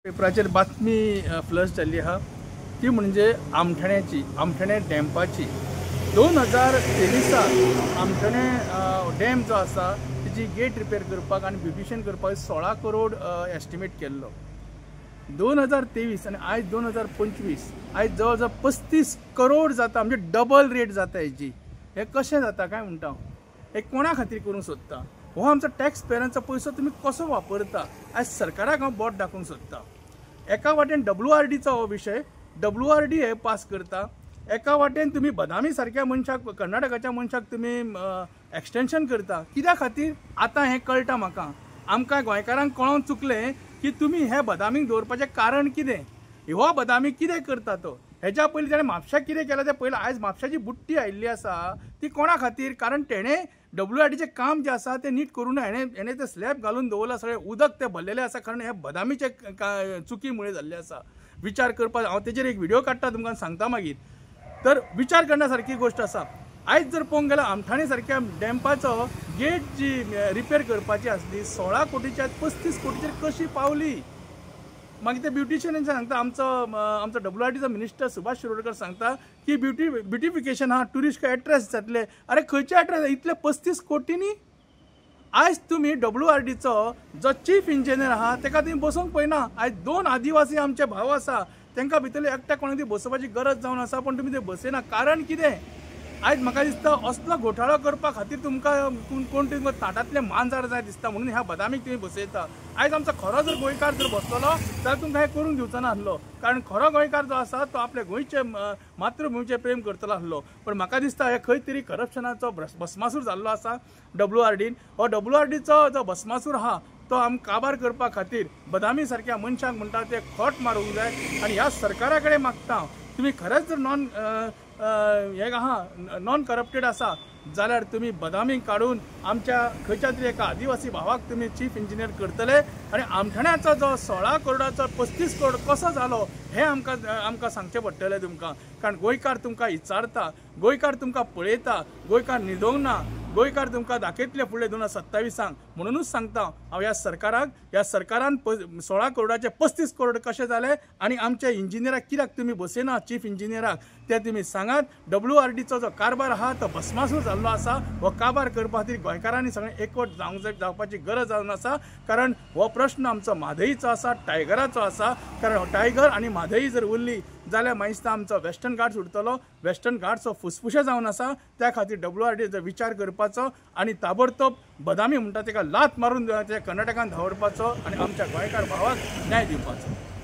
पेपराचेर बातमी फ्लश जाल्ली आहा ती म्हणजे आमठणे डॅम्पाची 2023 आमठणे डॅम जो आसा तेजी गेट रिपेर करपाक आनी ब्युटिशन करपाक 16 करोड एस्टिमेट केल्लो 2023 आनी आयज 2025 आयज जवळ जवळ 35 करोड जाता म्हणजे डबल रेट जाता हेजी। हे कशें जाता काय म्हणटा हे कोणा खातीर करूंक सोदता? हो आमचो टॅक्स पेयरांचो पयसो तुमी कसो वापरता? आयज सरकाराक हांव बोट दाखोवंक सोदता। एका वाटेन WRDचो हो विशय WRD हे पास करता, एका वाटेन तुम्ही बदामी सारख्या मनशाक कर्नाटकाच्या मनशाक तुम्ही एक्सटेंशन करता। कित्या खातीर आतां हें कळटा म्हाका। आमकां गोंयकारांक कळोवन चुकलें की तुमी हे बदामीक दवरपाचें कारण कितें, हो बदामी कितें करता तो। हेच्या पयलीं ताणें म्हापशाक कितें केलां तें पयलें। आयज म्हापशाची बुट्टी आयिल्ली आसा ती कोणा खातीर? कारण तेणें WRDचें काम जें आसा तें नीट करूं ना। हेणें तें स्लॅब घालून दवरला, सगळें उदक तें भरलेलें आसा कारण हे बदामीचे चुकी मुळे जाल्ले आसा। विचार करपाक हांव तेजेर एक व्हिडिओ काडटा तुमकां सांगता मागीर। तर विचार करण्यासारकी गोष्ट आसा। आयज जर पळोवंक गेल्यार आमठाणे सारख्या डॅम्पाचो गेट जी रिपेर करपाची आसली 16 कोटीच्या 35 कोटीचेर कशी पावली? मागीर ते ब्युटिशियनांचे सांगता आमचो WRDचो मिनिस्टर सुभाष शिरोडकर सांगता की ब्युटिफिकेशन हा टुरिस्ट एट्रॅक्ट जातले। अरे खंयचे एट्रॅक्ट इतले 35 कोटींनी? आयज तुम्ही WRDचो जो चीफ इंजिनियर आहा तेका तुम्ही बसोवंक पळयना। आयज 2 आदिवासी आमचे भाव आसा तांकां भितरले एकट्या कोणाक ती बसोवपाची गरज जावन आसा पण तुम्ही ते बसयना। कारण कितें? आयज म्हाका दिसता असलो घोटाळो करपा खातीर तुमकां कोण तुमकां ताटांतले मांजार जाय दिसता म्हणून ह्या बदामीक तुम्ही बसयता। आयज आमचो खरो जर गोंयकार जर बसलो जाल्यार तुमकां हें करूंक दिवचो नासलो। कारण खरो गोंयकार जो आसा तो आपल्या गोंयचे मातृभुमीचेर प्रेम करतलो आसलो। पण म्हाका दिसता हे खंय तरी करप्शनाचो भस्मासूर जाल्लो आसा WRDन। हो WRDचो जो भस्मासूर आहा तो आमकां काबार करपा खातीर बदामी सारख्या मनशांक म्हणटा ते खोट मारूंक जाय। आनी ह्या सरकारा कडेन मागता तुम्ही खरेंच जर नॉन करप्टेड आसा जाल्यार तुम्ही बदामी काढून आमच्या खंयच्या तरी एका आदिवासी भावाक तुम्ही चीफ इंजिनियर करतले। आणि आमठाण्याचो जो 16 करोडाचो 35 करोड कसो जालो हे आमकां सांगचें पडटलें तुमकां। कारण गोंयकार तुमकां विचारता, गोंयकार तुमकां पळयता, गोंयकार न्हिदोंक ना, गोंयकार तुमकां दाखयतले फुडले 2027 म्हणूनच सांगता हांव ह्या सरकारान 16 करोडाचे 35 करोड कशे जाले आणि आमच्या इंजिनियराक कित्याक तुम्ही बसयना चीफ इंजिनियराक ते तुम्ही सांगात। WRDचो जो कारभार आहा तो भस्मासूर जाल्लो आसा। हो कारभार करपा खातीर गोंयकारांनी सगळें एकवट जावपाची गरज जावन आसा। कारण हो प्रश्न आमचो म्हादईचो आसा, टायगराचो आसा। कारण टायगर आनी म्हादई जर उरली जाल्यार मागीर दिसता आमचो वेस्टर्न घाट्स उरतलो। वेस्टर्न घाट्सो फुसफुशे जावन आसा। त्या खातीर WRD विचार करपाचो आणि ताबडतोब बदामी म्हणटा तेका लात मारून कर्नाटकान धांवडपाचो आणि आमच्या गोंयकार भावाक न्याय दिवपाचो।